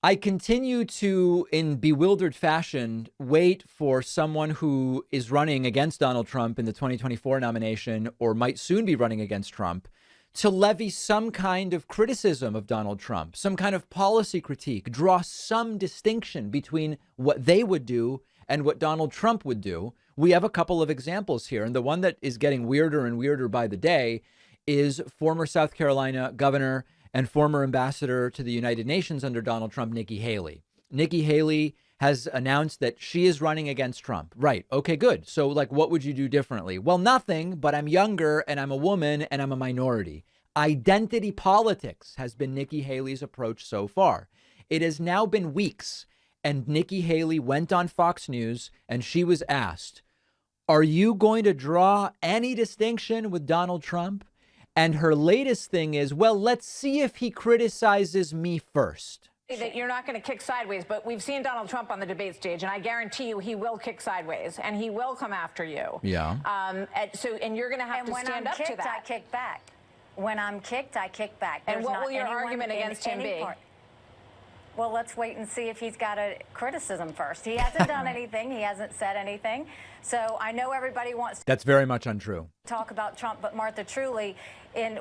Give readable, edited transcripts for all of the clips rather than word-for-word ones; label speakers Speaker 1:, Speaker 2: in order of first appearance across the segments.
Speaker 1: I continue to, in bewildered fashion, wait for someone who is running against Donald Trump in the 2024 nomination, or might soon be running against Trump, to levy some kind of criticism of Donald Trump, some kind of policy critique, draw some distinction between what they would do and what Donald Trump would do. We have a couple of examples here, and the one that is getting weirder and weirder by the day is former South Carolina governor and former ambassador to the United Nations under Donald Trump, Nikki Haley. Nikki Haley has announced that she is running against Trump. Right. OK, good. So like, what would you do differently? Well, nothing, but I'm younger and I'm a woman and I'm a minority. Identity politics has been Nikki Haley's approach so far. It has now been weeks, and Nikki Haley went on Fox News and she was asked, are you going to draw any distinction with Donald Trump? And her latest thing is, well, let's see if he criticizes me first.
Speaker 2: That you're not going to kick sideways, but we've seen Donald Trump on the debate stage, and I guarantee you he will kick sideways, and he will come after you.
Speaker 1: Yeah.
Speaker 2: And you're going to have to stand up to that.
Speaker 3: I kick back. When I'm kicked, I kick back.
Speaker 2: And what will your argument against him be?
Speaker 3: Well, let's wait and see if he's got a criticism first. He hasn't done anything. He hasn't said anything. So I know everybody wants to
Speaker 1: That's very much untrue.
Speaker 3: talk about Trump, but Martha, truly,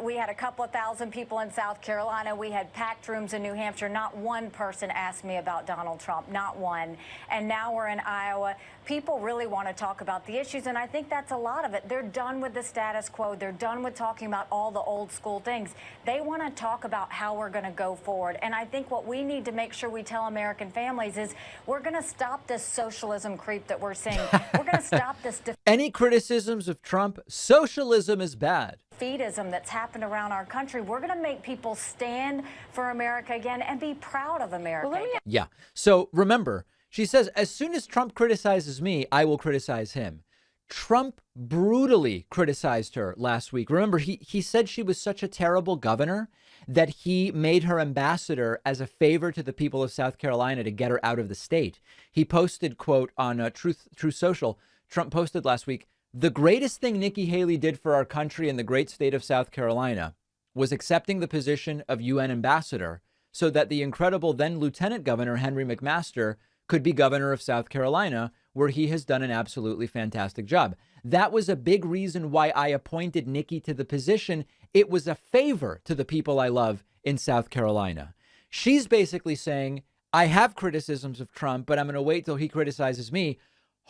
Speaker 3: we had a couple of thousand people in South Carolina. We had packed rooms in New Hampshire. Not one person asked me about Donald Trump, not one. And now we're in Iowa. People really want to talk about the issues, and I think that's a lot of it. They're done with the status quo. They're done with talking about all the old school things. They want to talk about how we're going to go forward. And I think what we need to make sure we tell American families is we're going to stop this socialism creep that we're seeing. We're going to stop this
Speaker 1: Any criticisms of Trump? Socialism is bad.
Speaker 3: defeatism that's happened around our country. We're going to make people stand for America again and be proud of America.
Speaker 2: Well,
Speaker 1: Yeah. So remember, she says, as soon as Trump criticizes me, I will criticize him. Trump brutally criticized her last week. Remember, he said she was such a terrible governor that he made her ambassador as a favor to the people of South Carolina to get her out of the state. He posted, quote, on Truth Social. Trump posted last week, the greatest thing Nikki Haley did for our country and the great state of South Carolina was accepting the position of UN ambassador so that the incredible then Lieutenant Governor Henry McMaster could be governor of South Carolina, where he has done an absolutely fantastic job. That was a big reason why I appointed Nikki to the position. It was a favor to the people I love in South Carolina. She's basically saying, I have criticisms of Trump, but I'm going to wait till he criticizes me.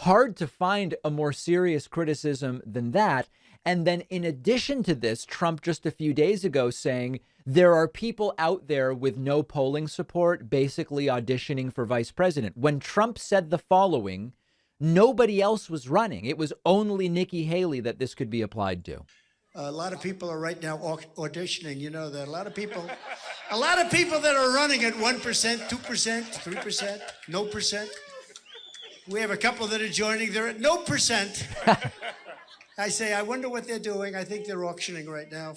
Speaker 1: Hard to find a more serious criticism than that. And then in addition to this, Trump just a few days ago saying there are people out there with no polling support basically auditioning for vice president. When Trump said the following, nobody else was running. It was only Nikki Haley that this could be applied to.
Speaker 4: A lot of people are right now auditioning. You know that a lot of people that are running at 1%, 2%, 3%, no percent. We have a couple that are joining. They're at no percent. I say, I wonder what they're doing. I think they're auctioning right now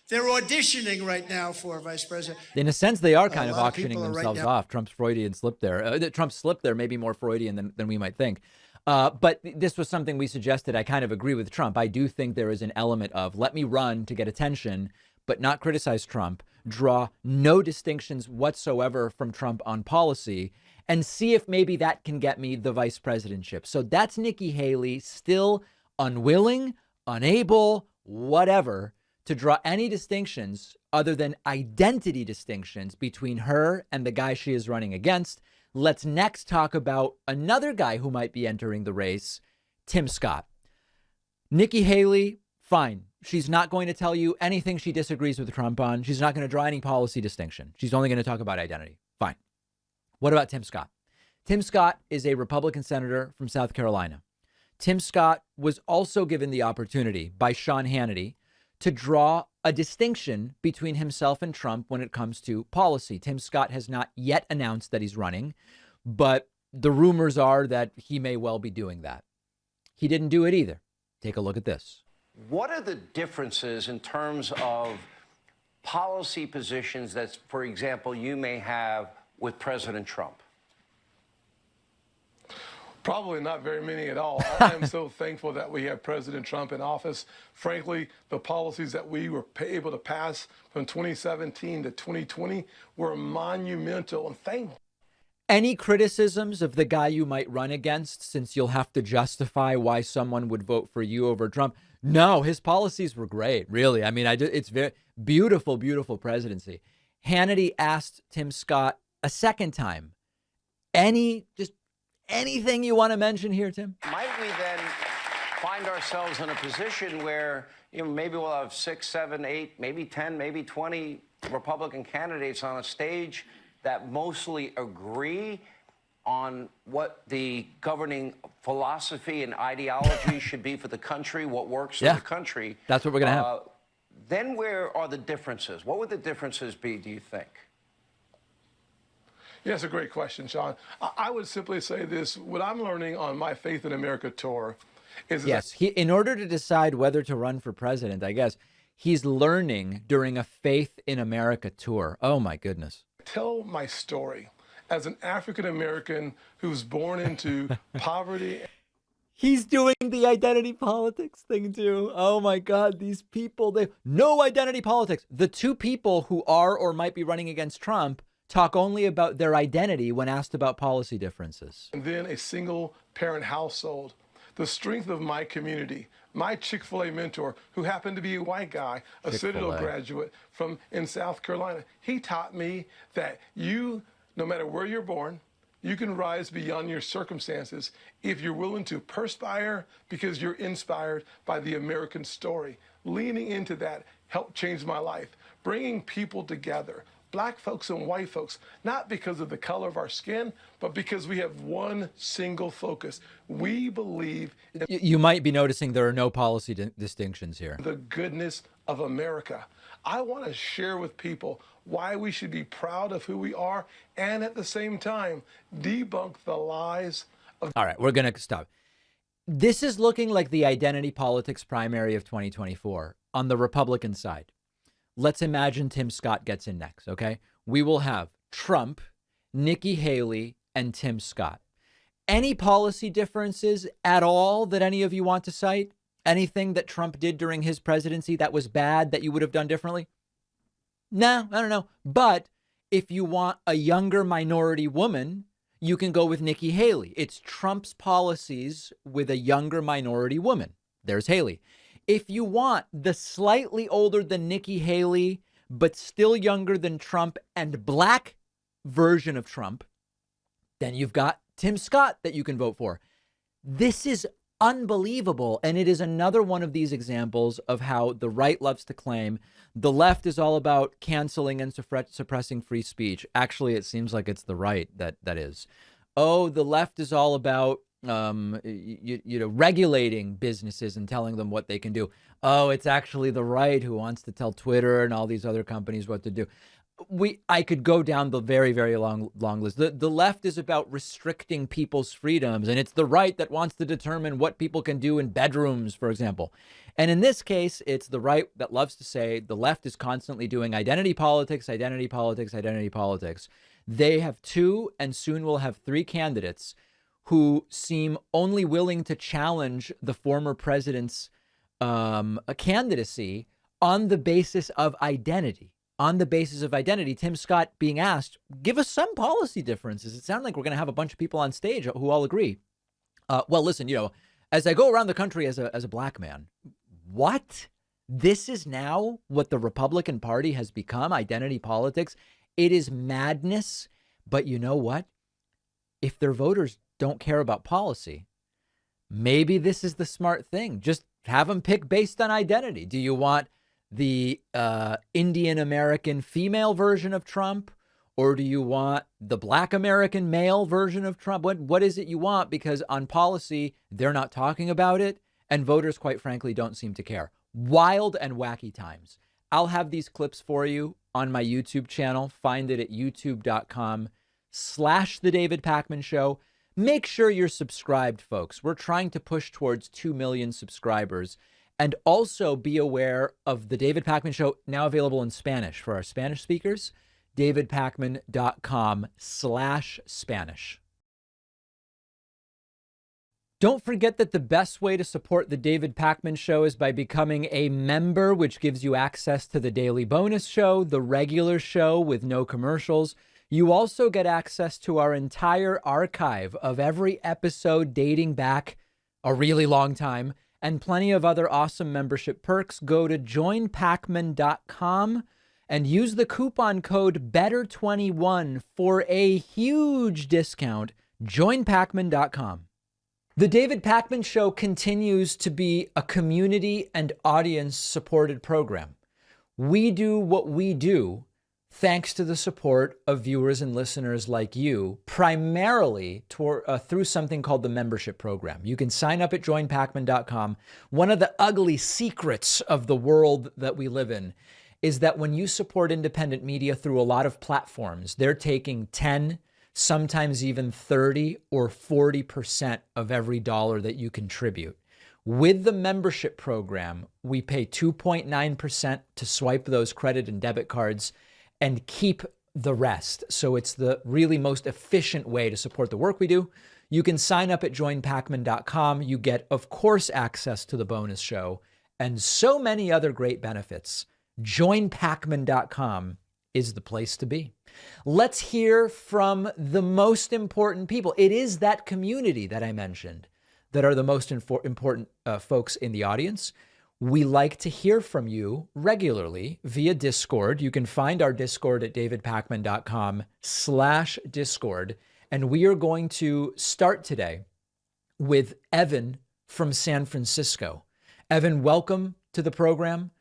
Speaker 4: they're auditioning right now for vice president.
Speaker 1: In a sense, they are kind of auctioning themselves off. Trump's Freudian slip there. Trump's slip there may be more Freudian than we might think. But this was something we suggested. I kind of agree with Trump. I do think there is an element of let me run to get attention, but not criticize Trump, draw no distinctions whatsoever from Trump on policy, and see if maybe that can get me the vice presidentship. So that's Nikki Haley, still unwilling, unable, whatever, to draw any distinctions other than identity distinctions between her and the guy she is running against. Let's next talk about another guy who might be entering the race, Tim Scott. Nikki Haley, fine. She's not going to tell you anything she disagrees with Trump on. She's not going to draw any policy distinction. She's only going to talk about identity. Fine. What about Tim Scott? Tim Scott is a Republican senator from South Carolina. Tim Scott was also given the opportunity by Sean Hannity to draw a distinction between himself and Trump when it comes to policy. Tim Scott has not yet announced that he's running, but the rumors are that he may well be doing that. He didn't do it either. Take a look at this.
Speaker 5: What are the differences in terms of policy positions that, for example, you may have with President Trump?
Speaker 6: Probably not very many at all. I am so thankful that we have President Trump in office. Frankly, the policies that we were able to pass from 2017 to 2020 were monumental. And
Speaker 1: Any criticisms of the guy you might run against, since you'll have to justify why someone would vote for you over Trump? No, his policies were great, really. I mean, it's very beautiful, beautiful presidency. Hannity asked Tim Scott a second time, anything you want to mention here, Tim?
Speaker 5: Might we then find ourselves in a position where, maybe we'll have 6, 7, 8, maybe 10, maybe 20 Republican candidates on a stage that mostly agree on what the governing philosophy and ideology should be for the country, what works for the country.
Speaker 1: That's what we're going to have.
Speaker 5: Then where are the differences? What would the differences be, do you think?
Speaker 6: Yeah, that's a great question, Sean. I would simply say this. What I'm learning on my Faith in America tour is
Speaker 1: in order to decide whether to run for president, I guess, he's learning during a Faith in America tour. Oh, my goodness.
Speaker 6: Tell my story as an African-American who's born into poverty.
Speaker 1: He's doing the identity politics thing, too. Oh, my God. These people, no identity politics. The two people who are or might be running against Trump talk only about their identity when asked about policy differences.
Speaker 6: And then a single parent household. The strength of my community. My Chick-fil-A mentor, who happened to be a white guy, a Citadel graduate in South Carolina, he taught me that no matter where you're born, you can rise beyond your circumstances if you're willing to perspire because you're inspired by the American story. Leaning into that helped change my life, bringing people together. Black folks and white folks, not because of the color of our skin, but because we have one single focus. We believe in
Speaker 1: you might be noticing there are no policy distinctions here.
Speaker 6: The goodness of America. I want to share with people why we should be proud of who we are and at the same time debunk the lies of.
Speaker 1: All right, we're going to stop. This is looking like the identity politics primary of 2024 on the Republican side. Let's imagine Tim Scott gets in next, okay? We will have Trump, Nikki Haley, and Tim Scott. Any policy differences at all that any of you want to cite? Anything that Trump did during his presidency that was bad that you would have done differently? No, I don't know. But if you want a younger minority woman, you can go with Nikki Haley. It's Trump's policies with a younger minority woman. There's Haley. If you want the slightly older than Nikki Haley, but still younger than Trump and black version of Trump, then you've got Tim Scott that you can vote for. This is unbelievable. And it is another one of these examples of how the right loves to claim the left is all about canceling and suppressing free speech. Actually, it seems like it's the right that is. Oh, the left is all about regulating businesses and telling them what they can do. Oh, it's actually the right who wants to tell Twitter and all these other companies what to do. I could go down the very, very long list. The left is about restricting people's freedoms, and it's the right that wants to determine what people can do in bedrooms, for example. And in this case, it's the right that loves to say the left is constantly doing identity politics, identity politics, identity politics. They have 2 and soon will have 3 candidates who seem only willing to challenge the former president's candidacy on the basis of identity. On the basis of identity, Tim Scott being asked, give us some policy differences. It sounds like we're going to have a bunch of people on stage who all agree. Well, listen, as I go around the country as a black man, what? This is now what the Republican Party has become, identity politics. It is madness. But you know what? If their voters don't care about policy, maybe this is the smart thing. Just have them pick based on identity. Do you want the Indian American female version of Trump, or do you want the Black American male version of Trump? What is it you want? Because on policy, they're not talking about it, and voters, quite frankly, don't seem to care. Wild and wacky times. I'll have these clips for you on my YouTube channel. Find it at youtube.com/The David Pakman Show. Make sure you're subscribed, folks. We're trying to push towards 2 million subscribers. And also be aware of the David Pakman Show, now available in Spanish for our Spanish speakers, davidpakman.com/Spanish. Don't forget that the best way to support the David Pakman Show is by becoming a member, which gives you access to the daily bonus show, the regular show with no commercials. You also get access to our entire archive of every episode dating back a really long time and plenty of other awesome membership perks. Go to joinpacman.com and use the coupon code BETTER21 for a huge discount. Joinpacman.com. The David Pakman Show continues to be a community and audience-supported program. We do what we do thanks to the support of viewers and listeners like you, primarily through something called the membership program. You can sign up at joinpacman.com. One of the ugly secrets of the world that we live in is that when you support independent media through a lot of platforms, they're taking 10, sometimes even 30 or 40% of every dollar that you contribute. With the membership program, we pay 2.9% to swipe those credit and debit cards and keep the rest. So it's the really most efficient way to support the work we do. You can sign up at joinpacman.com. You get, of course, access to the bonus show and so many other great benefits. Joinpacman.com is the place to be. Let's hear from the most important people. It is that community that I mentioned that are the most important folks in the audience. We like to hear from you regularly via Discord. You can find our Discord at davidpakman.com/Discord. And we are going to start today with Evan from San Francisco. Evan, welcome to the program.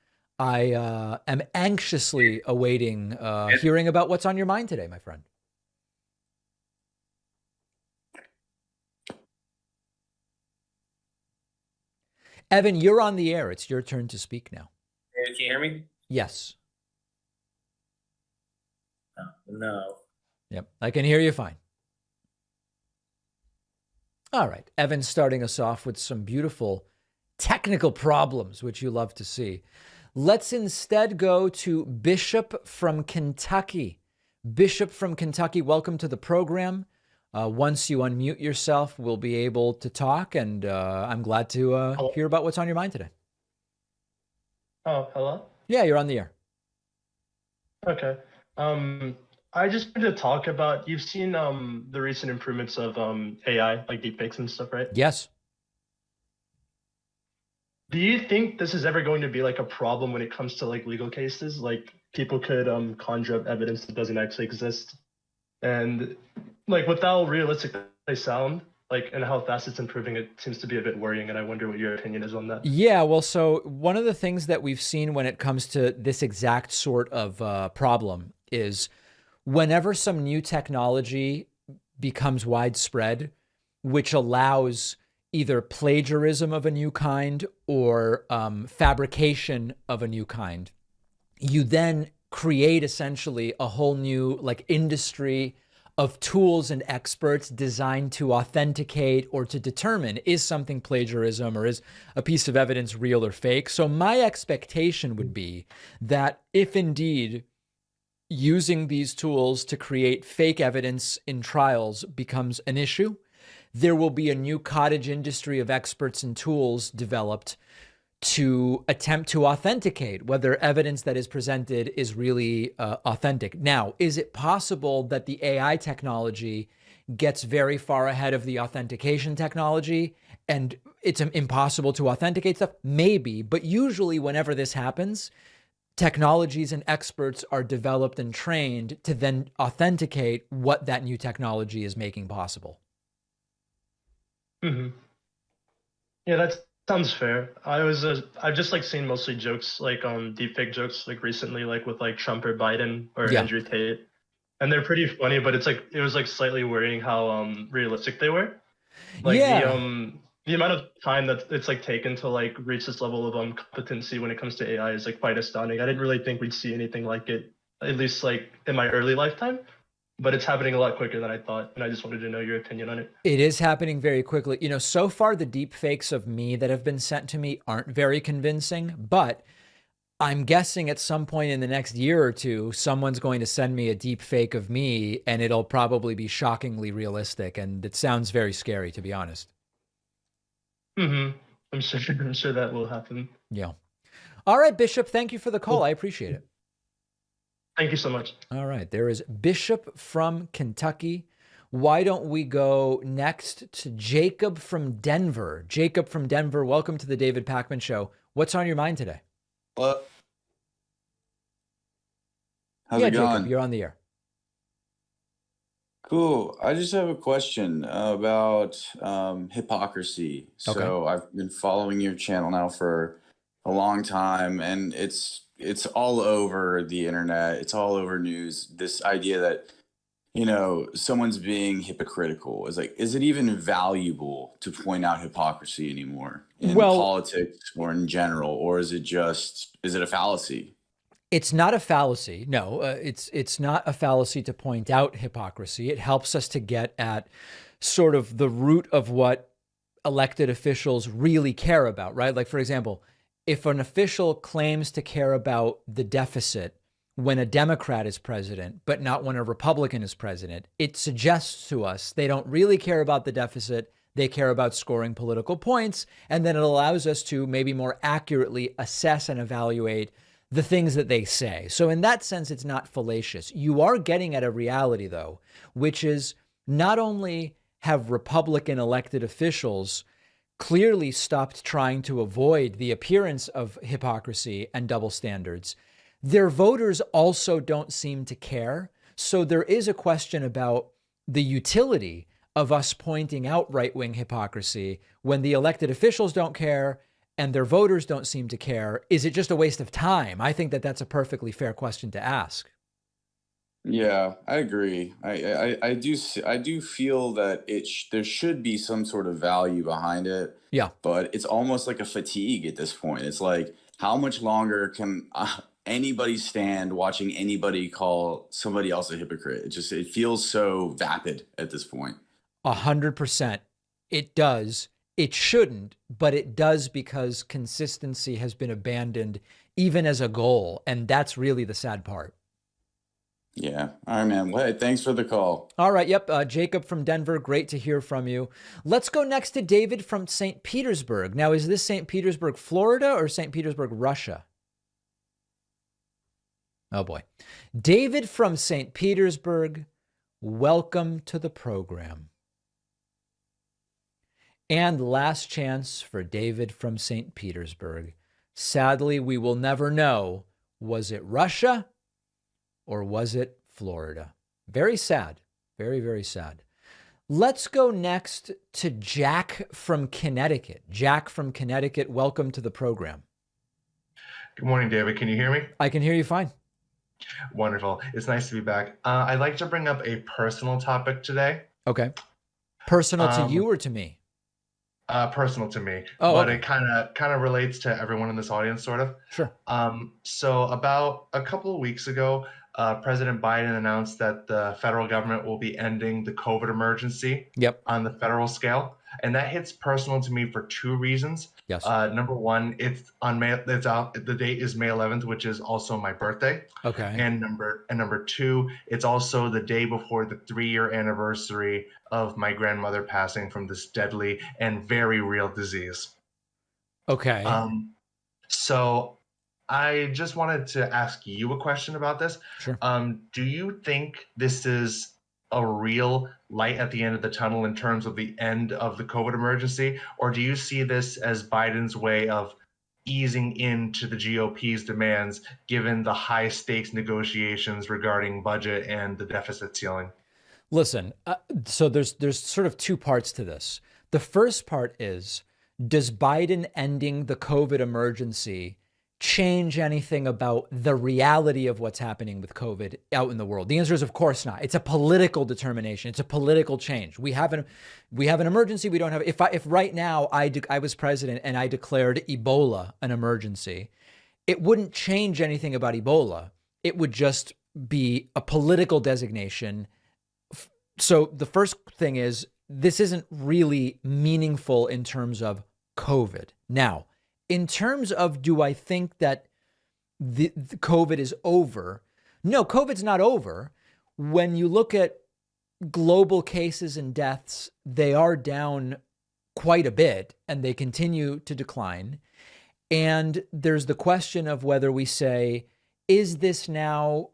Speaker 1: I am anxiously awaiting hearing about what's on your mind today, my friend. Evan, you're on the air. It's your turn to speak now.
Speaker 7: Hey, can you hear me?
Speaker 1: Yes.
Speaker 7: No.
Speaker 1: Yep, I can hear you fine. All right. Evan's starting us off with some beautiful technical problems, which you love to see. Let's instead go to Bishop from Kentucky. Bishop from Kentucky, welcome to the program. Once you unmute yourself, we'll be able to talk, and I'm glad to hear about what's on your mind today.
Speaker 8: Oh, hello?
Speaker 1: Yeah, you're on the air.
Speaker 8: Okay. I just wanted to talk about, you've seen the recent improvements of AI, like deepfakes and stuff, right?
Speaker 1: Yes.
Speaker 8: Do you think this is ever going to be like a problem when it comes to like legal cases? Like people could conjure up evidence that doesn't actually exist, and like with how realistic they sound, like, and how fast it's improving, it seems to be a bit worrying. And I wonder what your opinion is on that.
Speaker 1: Yeah, well, so one of the things that we've seen when it comes to this exact sort of problem is whenever some new technology becomes widespread, which allows either plagiarism of a new kind or fabrication of a new kind, you then create essentially a whole new like industry of tools and experts designed to authenticate or to determine, is something plagiarism or is a piece of evidence real or fake? So my expectation would be that if indeed using these tools to create fake evidence in trials becomes an issue, there will be a new cottage industry of experts and tools developed to attempt to authenticate whether evidence that is presented is really authentic. Now, is it possible that the AI technology gets very far ahead of the authentication technology and it's impossible to authenticate stuff? Maybe, but usually whenever this happens, technologies and experts are developed and trained to then authenticate what that new technology is making possible.
Speaker 8: Mm-hmm. Yeah, that sounds fair. I've just like seen mostly jokes, like deepfake jokes, like recently, like with like Trump or Biden or Andrew Tate, and they're pretty funny. But it was like slightly worrying how realistic they were. Like the amount of time that it's like taken to like reach this level of competency when it comes to AI is like quite astounding. I didn't really think we'd see anything like it, at least like in my early lifetime. But it's happening a lot quicker than I thought, and I just wanted to know your opinion on it.
Speaker 1: It is happening very quickly. You know, so far the deep fakes of me that have been sent to me aren't very convincing, but I'm guessing at some point in the next year or two, someone's going to send me a deep fake of me, and it'll probably be shockingly realistic, and it sounds very scary, to be honest.
Speaker 8: Mm-hmm. I'm sure that will happen.
Speaker 1: Yeah. All right, Bishop, thank you for the call. I appreciate it.
Speaker 8: Thank you so much.
Speaker 1: All right. There is Bishop from Kentucky. Why don't we go next to Jacob from Denver? Jacob from Denver, welcome to the David Pakman Show. What's on your mind today?
Speaker 9: Hello. How's it going?
Speaker 1: Jacob, you're on the air.
Speaker 9: Cool. I just have a question about hypocrisy.
Speaker 1: Okay.
Speaker 9: So I've been following your channel now for a long time, and it's all over the internet. It's all over news. This idea that, you know, someone's being hypocritical is like, is it even valuable to point out hypocrisy anymore in politics or in general, or is it a fallacy?
Speaker 1: It's not a fallacy. No, it's not a fallacy to point out hypocrisy. It helps us to get at sort of the root of what elected officials really care about, right? Like, for example, if an official claims to care about the deficit when a Democrat is president, but not when a Republican is president, it suggests to us they don't really care about the deficit. They care about scoring political points. And then it allows us to maybe more accurately assess and evaluate the things that they say. So in that sense, it's not fallacious. You are getting at a reality, though, which is not only have Republican elected officials clearly stopped trying to avoid the appearance of hypocrisy and double standards, their voters also don't seem to care. So there is a question about the utility of us pointing out right-wing hypocrisy when the elected officials don't care and their voters don't seem to care. Is it just a waste of time? I think that that's a perfectly fair question to ask.
Speaker 9: Yeah, I agree. I do feel that there should be some sort of value behind it.
Speaker 1: Yeah.
Speaker 9: But it's almost like a fatigue at this point. It's like, how much longer can anybody stand watching anybody call somebody else a hypocrite? It feels so vapid at this point.
Speaker 1: 100%. It does. It shouldn't, but it does because consistency has been abandoned even as a goal. And that's really the sad part.
Speaker 9: Yeah. All right, man. Well, hey, thanks for the call.
Speaker 1: All right. Yep. Jacob from Denver. Great to hear from you. Let's go next to David from St. Petersburg. Now, is this St. Petersburg, Florida, or St. Petersburg, Russia? Oh, boy. David from St. Petersburg, welcome to the program. And last chance for David from St. Petersburg. Sadly, we will never know, was it Russia or was it Florida? Very sad. Very, very sad. Let's go next to Jack from Connecticut. Jack from Connecticut, welcome to the program.
Speaker 10: Good morning, David. Can you hear me?
Speaker 1: I can hear you fine.
Speaker 10: Wonderful. It's nice to be back. I'd like to bring up a personal topic today.
Speaker 1: Okay. Personal to you or to me?
Speaker 10: Personal to me,
Speaker 1: but
Speaker 10: okay. It kind of relates to everyone in this audience, sort of.
Speaker 1: Sure.
Speaker 10: So about a couple of weeks ago, President Biden announced that the federal government will be ending the COVID emergency.
Speaker 1: Yep.
Speaker 10: On the federal scale, and that hits personal to me for two reasons.
Speaker 1: Yes.
Speaker 10: Number one, it's on May. It's out. The date is May 11th, which is also my birthday.
Speaker 1: Okay.
Speaker 10: And number two, it's also the day before the 3-year anniversary of my grandmother passing from this deadly and very real disease.
Speaker 1: Okay.
Speaker 10: So I just wanted to ask you a question about this.
Speaker 1: Sure.
Speaker 10: Do you think this is a real light at the end of the tunnel in terms of the end of the COVID emergency? Or do you see this as Biden's way of easing into the GOP's demands, given the high stakes negotiations regarding budget and the deficit ceiling?
Speaker 1: Listen, so there's sort of two parts to this. The first part is, does Biden ending the COVID emergency change anything about the reality of what's happening with COVID out in the world? The answer is, of course not. It's a political determination. It's a political change. We have an emergency. We don't have. If right now I was president and I declared Ebola an emergency, it wouldn't change anything about Ebola. It would just be a political designation. So the first thing is, this isn't really meaningful in terms of COVID. Now, in terms of, do I think that the COVID is over? No, COVID's not over. When you look at global cases and deaths, they are down quite a bit and they continue to decline. And there's the question of whether we say, is this now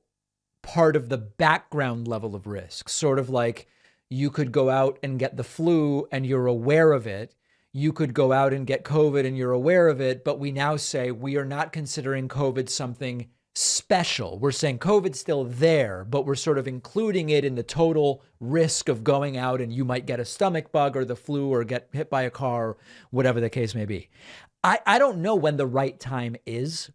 Speaker 1: part of the background level of risk, sort of like you could go out and get the flu and you're aware of it. You could go out and get COVID and you're aware of it, but we now say we are not considering COVID something special. We're saying COVID's still there, but we're sort of including it in the total risk of going out and you might get a stomach bug or the flu or get hit by a car, whatever the case may be. I don't know when the right time is.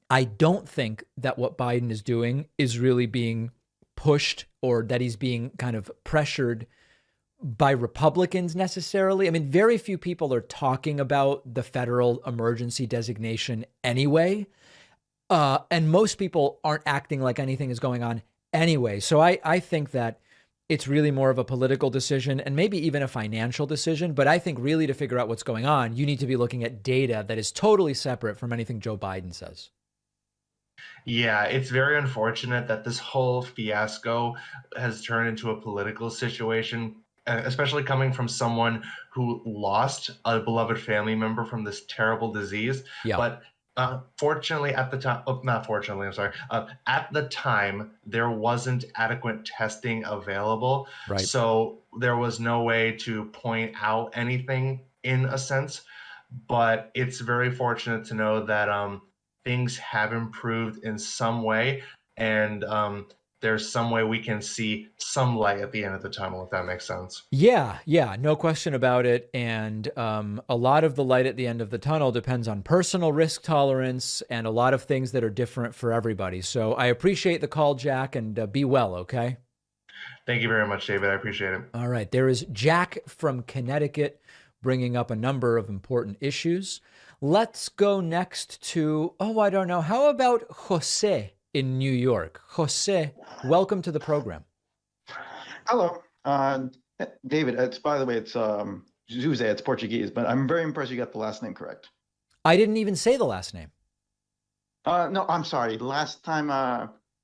Speaker 1: I don't think that what Biden is doing is really being pushed or that he's being kind of pressured by Republicans necessarily. I mean, very few people are talking about the federal emergency designation anyway. And most people aren't acting like anything is going on anyway. So I think that it's really more of a political decision and maybe even a financial decision. But I think really to figure out what's going on, you need to be looking at data that is totally separate from anything Joe Biden says.
Speaker 10: Yeah, it's very unfortunate that this whole fiasco has turned into a political situation, especially coming from someone who lost a beloved family member from this terrible disease.
Speaker 1: Yeah.
Speaker 10: But fortunately, at the time, not fortunately, I'm sorry. At the time, there wasn't adequate testing available.
Speaker 1: Right.
Speaker 10: So there was no way to point out anything in a sense. But it's very fortunate to know that things have improved in some way. And there's some way we can see some light at the end of the tunnel, if that makes sense.
Speaker 1: Yeah, no question about it. And a lot of the light at the end of the tunnel depends on personal risk tolerance and a lot of things that are different for everybody. So I appreciate the call, Jack, and be well, okay?
Speaker 10: Thank you very much, David. I appreciate it.
Speaker 1: All right. There is Jack from Connecticut bringing up a number of important issues. Let's go next to, I don't know. How about Jose in New York? Jose, welcome to the program.
Speaker 11: Hello, David. It's, by the way, it's Jose. It's Portuguese, but I'm very impressed you got the last name correct.
Speaker 1: I didn't even say the last name.
Speaker 11: No, I'm sorry. Last time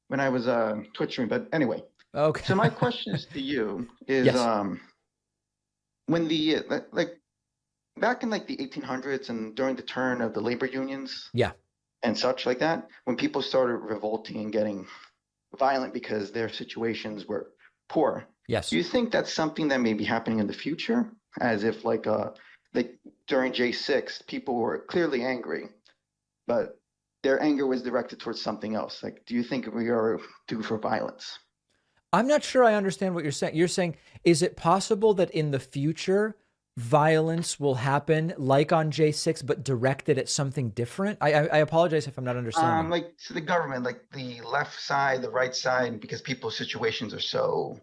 Speaker 11: when I was Twitch streaming, but anyway.
Speaker 1: Okay.
Speaker 11: So my question is to you is
Speaker 1: Yes.
Speaker 11: when the back in the 1800s and during the turn of the labor unions.
Speaker 1: Yeah.
Speaker 11: And such like that, when people started revolting and getting violent because their situations were poor.
Speaker 1: Yes.
Speaker 11: Do you think that's something that may be happening in the future? As if like during J6, people were clearly angry, but their anger was directed towards something else. Like, do you think we are due for violence?
Speaker 1: I'm not sure I understand what you're saying. You're saying, is it possible that in the future violence will happen like on J6, but directed at something different? I apologize if I'm not understanding.
Speaker 11: Like to the government, like the left side, the right side, because people's situations are so,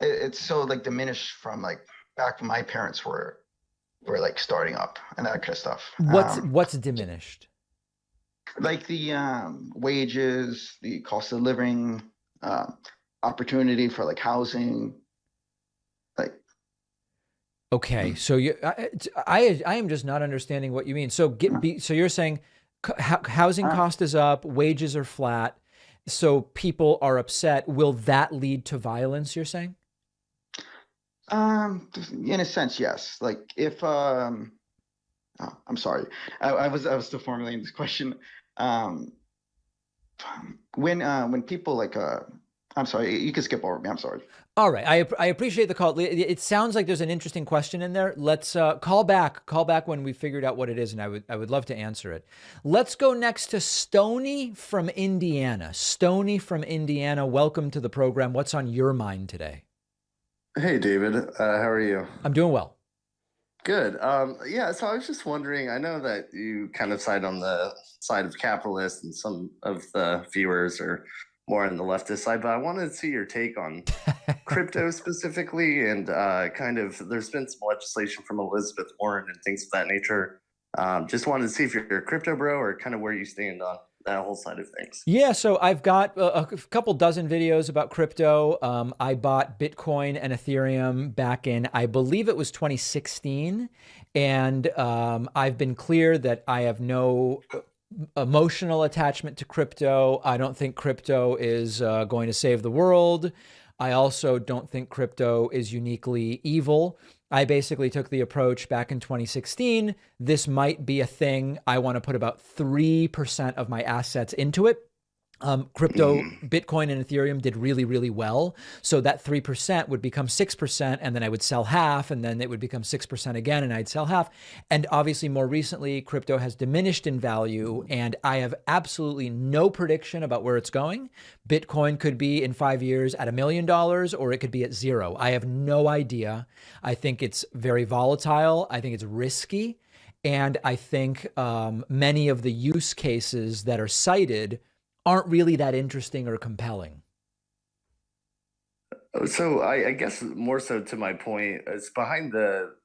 Speaker 11: it's so like diminished from like back when my parents were like starting up and that kind of stuff.
Speaker 1: What's diminished?
Speaker 11: Like the wages, the cost of living, opportunity for like housing, like.
Speaker 1: Okay, so I am just not understanding what you mean. So so you're saying housing cost is up, wages are flat, so people are upset. Will that lead to violence? You're saying?
Speaker 11: In a sense, yes. Like if I'm sorry, I was still formulating this question. When people like I'm sorry, you can skip over me. I'm sorry.
Speaker 1: All right. I appreciate the call. It sounds like there's an interesting question in there. Let's call back when we figured out what it is, and I would love to answer it. Let's go next to Stony from Indiana. Stony from Indiana, welcome to the program. What's on your mind today?
Speaker 12: Hey, David. How are you?
Speaker 1: I'm doing well.
Speaker 12: Good. Yeah, so I was just wondering, I know that you kind of side on the side of capitalists and some of the viewers are more on the leftist side, but I wanted to see your take on crypto specifically and kind of there's been some legislation from Elizabeth Warren and things of that nature. Just wanted to see if you're a crypto bro or kind of where you stand on that whole side of things.
Speaker 1: Yeah, so I've got a couple dozen videos about crypto. I bought Bitcoin and Ethereum back in, I believe it was 2016. And I've been clear that I have no emotional attachment to crypto. I don't think crypto is going to save the world. I also don't think crypto is uniquely evil. I basically took the approach back in 2016. This might be a thing. I want to put about 3% of my assets into it. Crypto, Bitcoin and Ethereum did really, really well. So that 3% would become 6%, and then I would sell half, and then it would become 6% again, and I'd sell half. And obviously, more recently, crypto has diminished in value, and I have absolutely no prediction about where it's going. Bitcoin could be in 5 years at $1 million, or it could be at zero. I have no idea. I think it's very volatile. I think it's risky. And I think many of the use cases that are cited aren't really that interesting or compelling.
Speaker 12: So I guess more so to my point, it's behind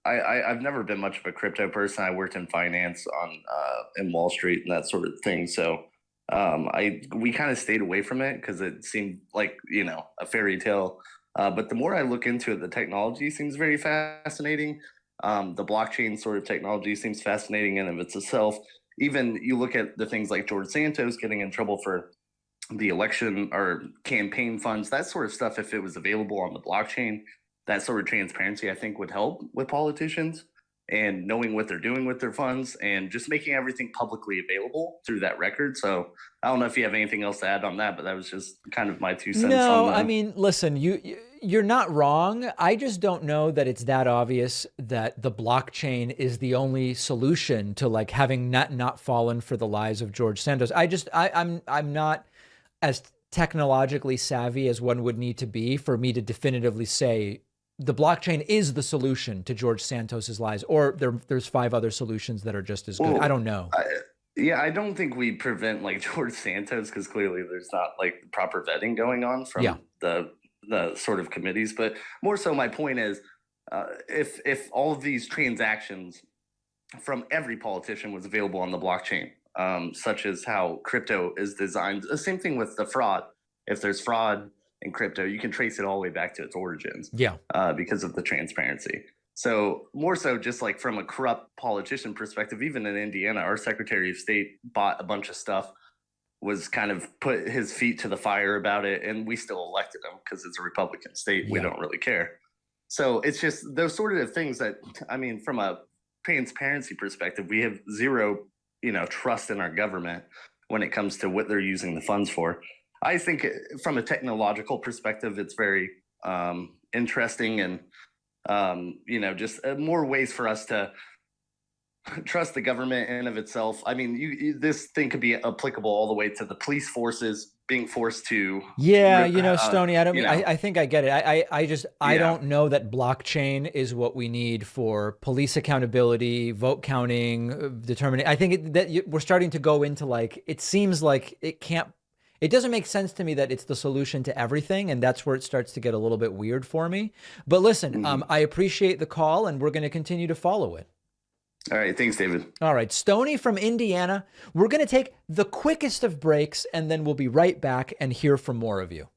Speaker 12: I've never been much of a crypto person. I worked in finance in Wall Street and that sort of thing. So we kind of stayed away from it because it seemed like, a fairy tale. But the more I look into it, the technology seems very fascinating. The blockchain sort of technology seems fascinating in and of itself. Even you look at the things like George Santos getting in trouble for the election or campaign funds, that sort of stuff. If it was available on the blockchain, that sort of transparency, I think, would help with politicians and knowing what they're doing with their funds and just making everything publicly available through that record. So I don't know if you have anything else to add on that, but that was just kind of my 2 cents.
Speaker 1: No, I mean, listen, you're not wrong. I just don't know that it's that obvious that the blockchain is the only solution to like having not fallen for the lies of George Santos. I'm not as technologically savvy as one would need to be for me to definitively say the blockchain is the solution to George Santos's lies, or there's 5 other solutions that are just as good. I don't know.
Speaker 12: I don't think we prevent like George Santos because clearly there's not like proper vetting going on from the sort of committees. But more so, my point is, if all of these transactions from every politician was available on the blockchain, such as how crypto is designed, the same thing with the fraud. If there's fraud in crypto, you can trace it all the way back to its origins. Because of the transparency. So more so just like from a corrupt politician perspective, even in Indiana, our Secretary of State bought a bunch of stuff, was kind of put his feet to the fire about it, and we still elected him because it's a Republican state. We don't really care. So it's just those sort of things that, I mean, from a transparency perspective, we have zero, trust in our government when it comes to what they're using the funds for. I think from a technological perspective, it's very interesting and, just more ways for us to trust the government in and of itself. I mean, this thing could be applicable all the way to the police forces being forced to.
Speaker 1: Stoney, I think I get it. I don't know that blockchain is what we need for police accountability, vote counting, determining. I think that we're starting to go into like, it seems like it doesn't make sense to me that it's the solution to everything. And that's where it starts to get a little bit weird for me. But listen, I appreciate the call and we're going to continue to follow it.
Speaker 12: All right. Thanks, David.
Speaker 1: All right. Stoney from Indiana. We're going to take the quickest of breaks and then we'll be right back and hear from more of you.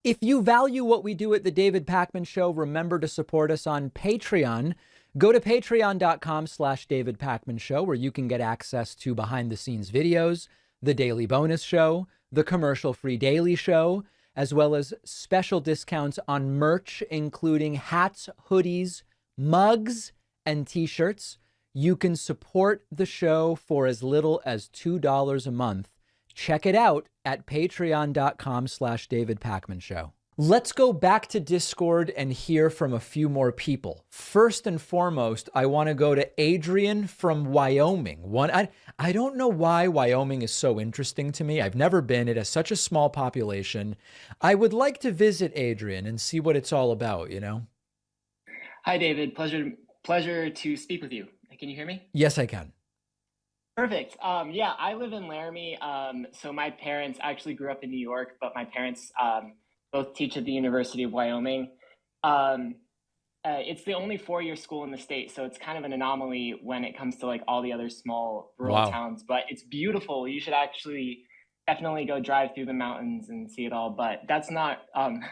Speaker 1: If you value what we do at The David Pakman Show, remember to support us on Patreon. Go to patreon.com/David Pakman Show, where you can get access to behind the scenes videos, the daily bonus show, the commercial-free daily show, as well as special discounts on merch, including hats, hoodies, mugs, and t-shirts. You can support the show for as little as $2 a month. Check it out at patreon.com/David Pakman Show. Let's go back to Discord and hear from a few more people. First and foremost, I want to go to Adrian from Wyoming. I don't know why Wyoming is so interesting to me. I've never been. It has such a small population. I would like to visit Adrian and see what it's all about,
Speaker 13: Hi, David. Pleasure to speak with you. Can you hear me?
Speaker 1: Yes, I can.
Speaker 13: Perfect. I live in Laramie. So my parents actually grew up in New York, but my parents both teach at the University of Wyoming. It's the only 4-year school in the state, so it's kind of an anomaly when it comes to like all the other small rural towns. But it's beautiful. You should actually definitely go drive through the mountains and see it all. But that's not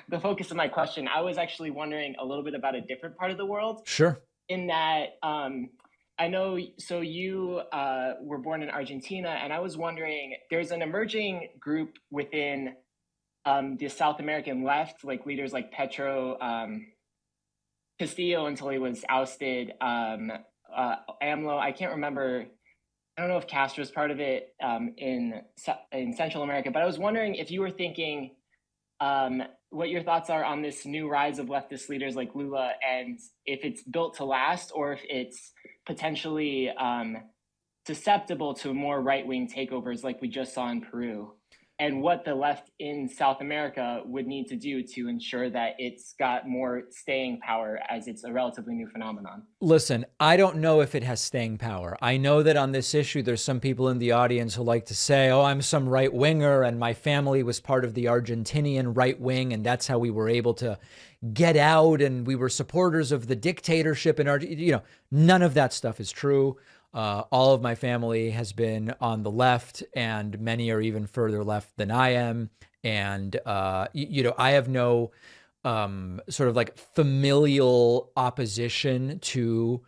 Speaker 13: the focus of my question. I was actually wondering a little bit about a different part of the world.
Speaker 1: Sure.
Speaker 13: In that, I know, so you were born in Argentina, and I was wondering, there's an emerging group within the South American left, like leaders like Petro Castillo until he was ousted, AMLO. I can't remember. I don't know if Castro is part of it in Central America, but I was wondering if you were thinking what your thoughts are on this new rise of leftist leaders like Lula, and if it's built to last or if it's potentially susceptible to more right-wing takeovers like we just saw in Peru, and what the left in South America would need to do to ensure that it's got more staying power, as it's a relatively new phenomenon.
Speaker 1: Listen, I don't know if it has staying power. I know that on this issue, there's some people in the audience who like to say, oh, I'm some right winger and my family was part of the Argentinian right wing, and that's how we were able to get out, and we were supporters of the dictatorship in Argentina. None of that stuff is true. All of my family has been on the left, and many are even further left than I am. And, I have no sort of like familial opposition to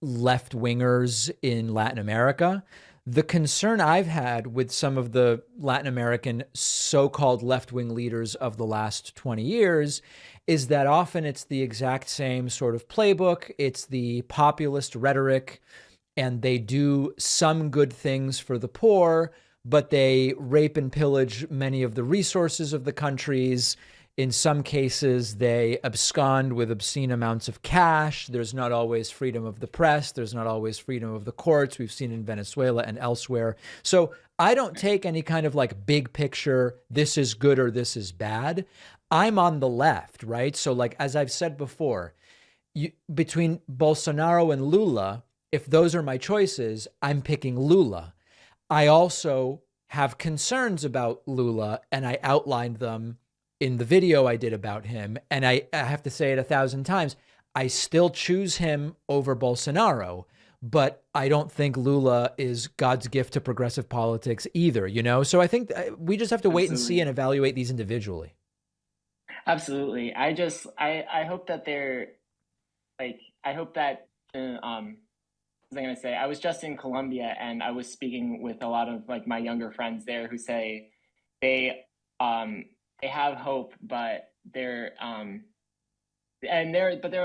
Speaker 1: left wingers in Latin America. The concern I've had with some of the Latin American so-called left-wing leaders of the last 20 years is that often it's the exact same sort of playbook. It's the populist rhetoric, and they do some good things for the poor, but they rape and pillage many of the resources of the countries. In some cases, they abscond with obscene amounts of cash. There's not always freedom of the press. There's not always freedom of the courts. We've seen in Venezuela and elsewhere. So I don't take any kind of like big picture, this is good or this is bad. I'm on the left, right? So like, as I've said before, between Bolsonaro and Lula, if those are my choices, I'm picking Lula. I also have concerns about Lula, and I outlined them in the video I did about him. And I have to say it 1,000 times, I still choose him over Bolsonaro, but I don't think Lula is God's gift to progressive politics either, So I think we just have to wait and see and evaluate these individually.
Speaker 13: Absolutely. I hope that they're like, I hope that, what was I going to say? I was just in Colombia, and I was speaking with a lot of like my younger friends there who say they have hope, but they're a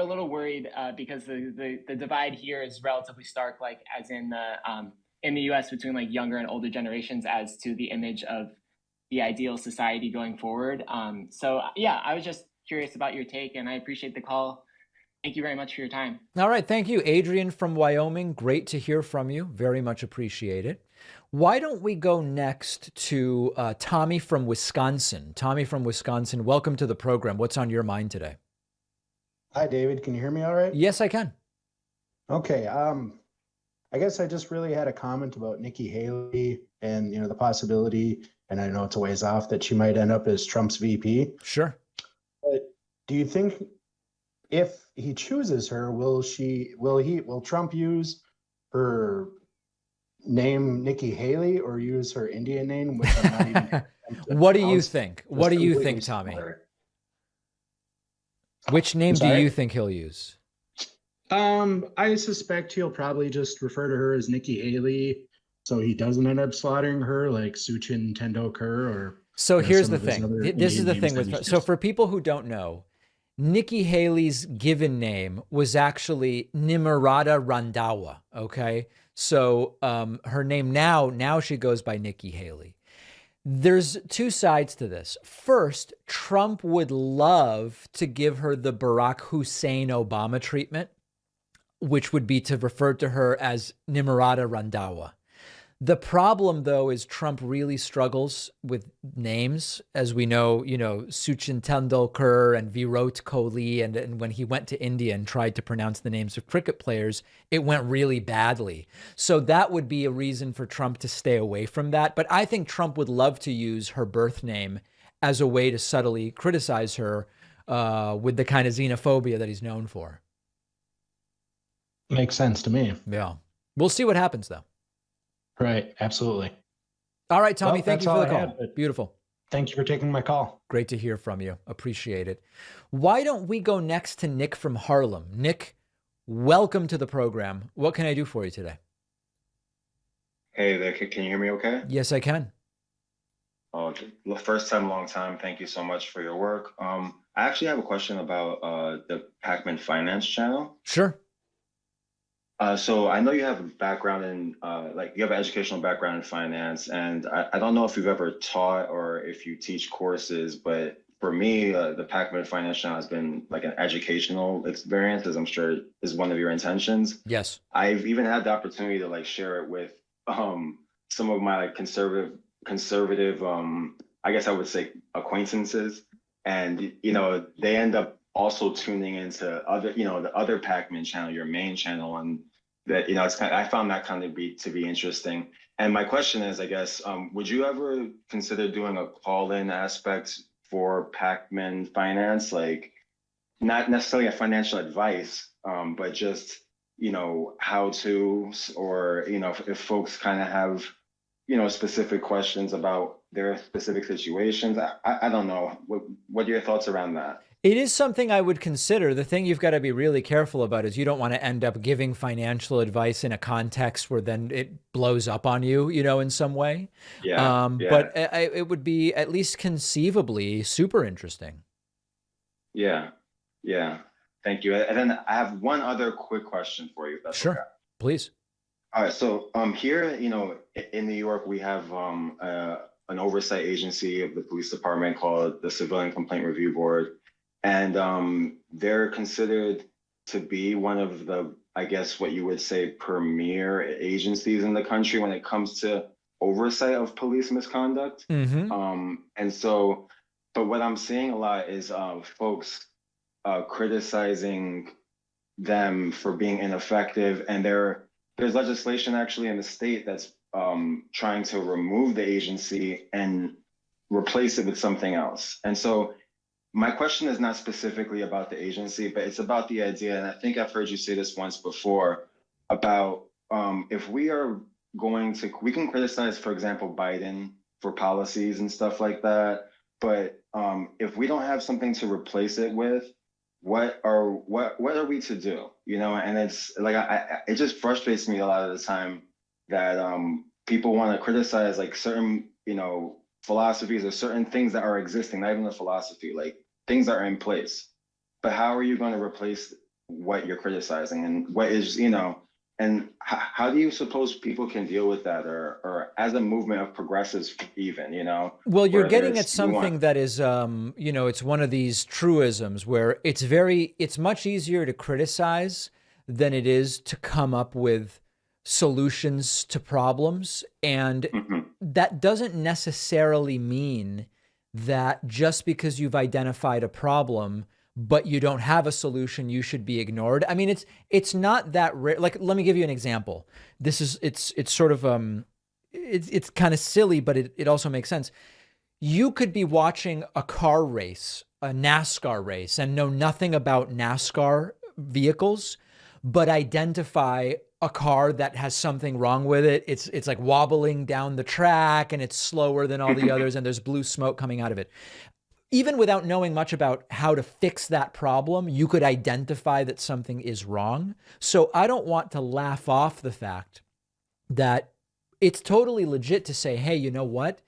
Speaker 13: little worried because the divide here is relatively stark, like as in the U.S. between like younger and older generations as to the image of the ideal society going forward. So yeah, I was just curious about your take, and I appreciate the call. Thank you very much for your time.
Speaker 1: All right. Thank you, Adrian from Wyoming. Great to hear from you. Very much appreciate it. Why don't we go next to Tommy from Wisconsin? Tommy from Wisconsin, welcome to the program. What's on your mind today?
Speaker 14: Hi, David. Can you hear me all right?
Speaker 1: Yes, I can.
Speaker 14: Okay. I guess I just really had a comment about Nikki Haley and, the possibility, and I know it's a ways off, that she might end up as Trump's VP.
Speaker 1: Sure.
Speaker 14: But do you think if he chooses her, will Trump use her name Nikki Haley or use her Indian name? Which I'm not even
Speaker 1: What do you think? What do you think, Tommy? Which name do you think he'll use?
Speaker 14: I suspect he'll probably just refer to her as Nikki Haley, so he doesn't end up slaughtering her like Suchin Tendolkar or.
Speaker 1: So here's the thing. This is the thing with. So for people who don't know, Nikki Haley's given name was actually Nimarata Randhawa. Okay, so her name now she goes by Nikki Haley. There's two sides to this. First, Trump would love to give her the Barack Hussein Obama treatment, which would be to refer to her as Nimarata Randhawa. The problem, though, is Trump really struggles with names. As we know, Suchin Tendolkar and Virat Kohli, and when he went to India and tried to pronounce the names of cricket players, it went really badly. So that would be a reason for Trump to stay away from that. But I think Trump would love to use her birth name as a way to subtly criticize her with the kind of xenophobia that he's known for.
Speaker 14: Makes sense to me.
Speaker 1: Yeah. We'll see what happens, though.
Speaker 14: Right. Absolutely.
Speaker 1: All right, Tommy, thank you for the call. Beautiful.
Speaker 14: Thank you for taking my call.
Speaker 1: Great to hear from you. Appreciate it. Why don't we go next to Nick from Harlem? Nick, welcome to the program. What can I do for you today?
Speaker 15: Hey there. Can you hear me okay?
Speaker 1: Yes, I can.
Speaker 15: Oh, first time, long time. Thank you so much for your work. I actually have a question about the Pacman Finance channel.
Speaker 1: Sure.
Speaker 15: So I know you have a background in, like you have an educational background in finance, and I don't know if you've ever taught or if you teach courses, but for me, the Pac-Man Finance Channel has been like an educational experience, as I'm sure is one of your intentions.
Speaker 1: Yes.
Speaker 15: I've even had the opportunity to like share it with some of my like conservative, I guess I would say acquaintances, and they end up also tuning into other, the other Pac-Man channel, your main channel, and that it's kind of, I found that kind of to be interesting. And my question is, I guess, would you ever consider doing a call-in aspect for Pac-Man Finance, like not necessarily a financial advice, but just how to, or if folks kind of have specific questions about their specific situations. I don't know. What are your thoughts around that?
Speaker 1: It is something I would consider. The thing you've got to be really careful about is you don't want to end up giving financial advice in a context where then it blows up on you, in some way.
Speaker 15: Yeah.
Speaker 1: But it would be at least conceivably super interesting.
Speaker 15: Yeah. Thank you. And then I have one other quick question for you. If that's
Speaker 1: Sure.
Speaker 15: Okay.
Speaker 1: Please.
Speaker 15: All right. So here, in New York, we have an oversight agency of the police department called the Civilian Complaint Review Board. And they're considered to be one of the, I guess, what you would say, premier agencies in the country when it comes to oversight of police misconduct.
Speaker 1: Mm-hmm.
Speaker 15: And so, but what I'm seeing a lot is folks criticizing them for being ineffective. And there's legislation actually in the state that's trying to remove the agency and replace it with something else. And so my question is not specifically about the agency, but it's about the idea, and I think I've heard you say this once before, about if we can criticize, for example, Biden for policies and stuff like that, but if we don't have something to replace it with, what are we to do? And it's like it just frustrates me a lot of the time that people want to criticize like certain philosophies or certain things that are existing, not even a philosophy, like things that are in place. But how are you going to replace what you're criticizing, and what is, and how do you suppose people can deal with that, or as a movement of progressives even,
Speaker 1: Well, you're getting at something that is, it's one of these truisms where it's much easier to criticize than it is to come up with solutions to problems. And that doesn't necessarily mean that just because you've identified a problem, but you don't have a solution, you should be ignored. I mean, it's not that rare. Like, let me give you an example. It's sort of, it's kind of silly, but it also makes sense. You could be watching a car race, a NASCAR race, and know nothing about NASCAR vehicles, but identify a car that has something wrong with it. It's like wobbling down the track, and it's slower than all the others, and there's blue smoke coming out of it. Even without knowing much about how to fix that problem, you could identify that something is wrong. So I don't want to laugh off the fact that it's totally legit to say, hey, you know what?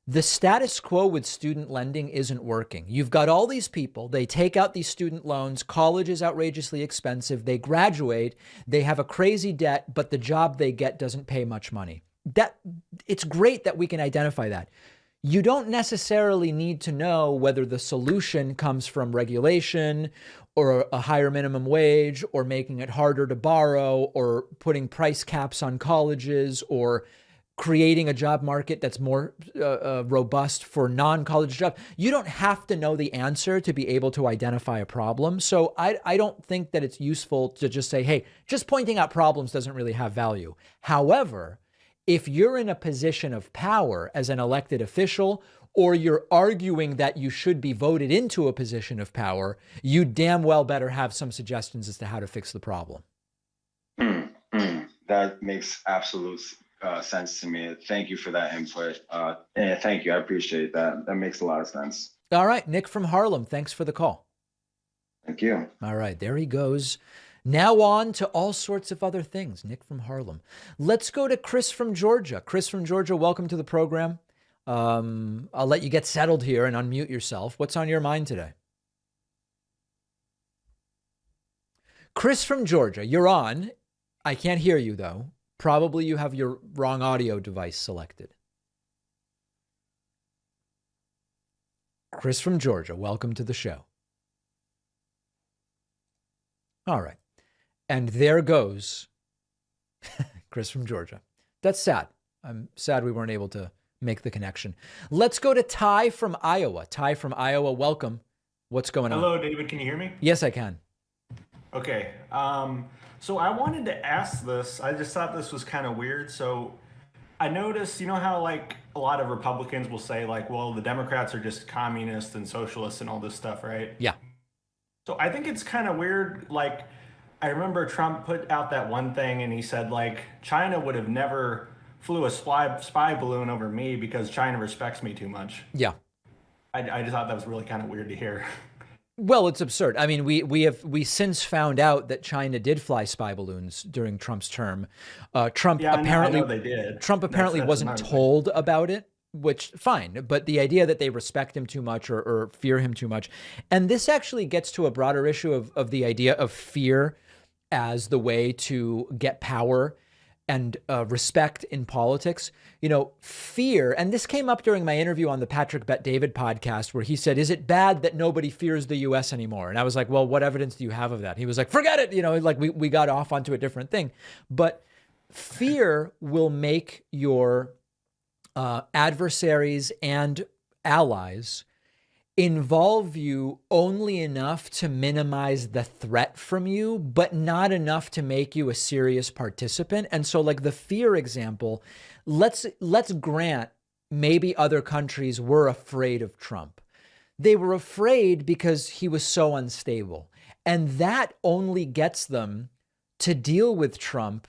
Speaker 1: The status quo with student lending isn't working. You've got all these people, they take out these student loans, college is outrageously expensive, they graduate, they have a crazy debt, but the job they get doesn't pay much money. It's great that we can identify that. You don't necessarily need to know whether the solution comes from regulation or a higher minimum wage or making it harder to borrow or putting price caps on colleges or creating a job market that's more robust for non-college jobs. You don't have to know the answer to be able to identify a problem. So I don't think that it's useful to just say, hey, just pointing out problems doesn't really have value. However, if you're in a position of power as an elected official, or you're arguing that you should be voted into a position of power, you damn well better have some suggestions as to how to fix the problem.
Speaker 15: That makes absolute sense to me. Thank you for that input. Thank you. I appreciate that. That makes a lot of sense.
Speaker 1: All right. Nick from Harlem, thanks for the call.
Speaker 15: Thank you.
Speaker 1: All right. There he goes. Now on to all sorts of other things. Nick from Harlem. Let's go to Chris from Georgia. Chris from Georgia, welcome to the program. I'll let you get settled here and unmute yourself. What's on your mind today? Chris from Georgia, you're on. I can't hear you, though. Probably you have your wrong audio device selected. Chris from Georgia, welcome to the show. All right. And there goes Chris from Georgia. That's sad. I'm sad we weren't able to make the connection. Let's go to Ty from Iowa. Ty from Iowa, welcome. What's going on?
Speaker 16: Hello, David. Can you hear me?
Speaker 1: Yes, I can.
Speaker 16: Okay. So I wanted to ask this. I just thought this was kind of weird. So I noticed, you know how like a lot of Republicans will say like, well, the Democrats are just communists and socialists and all this stuff, right?
Speaker 1: Yeah.
Speaker 16: So I think it's kind of weird. Like, I remember Trump put out that one thing and he said like, China would have never flew a spy balloon over me because China respects me too much.
Speaker 1: Yeah.
Speaker 16: I just thought that was really kind of weird to hear.
Speaker 1: Well, it's absurd. I mean, we since found out that China did fly spy balloons during Trump's term. Trump apparently
Speaker 16: I know they did.
Speaker 1: Trump apparently
Speaker 16: That's
Speaker 1: wasn't told about it, which fine. But the idea that they respect him too much or fear him too much, and this actually gets to a broader issue of the idea of fear as the way to get power and respect in politics. You know, fear, and this came up during my interview on the Patrick Bet-David podcast, where he said, is it bad that nobody fears the U.S. anymore? And I was like, well, what evidence do you have of that? He was like, forget it. You know, like we got off onto a different thing. But fear will make your adversaries and allies involve you only enough to minimize the threat from you, but not enough to make you a serious participant. And so like the fear example, let's grant maybe other countries were afraid of Trump. They were afraid because he was so unstable. And that only gets them to deal with Trump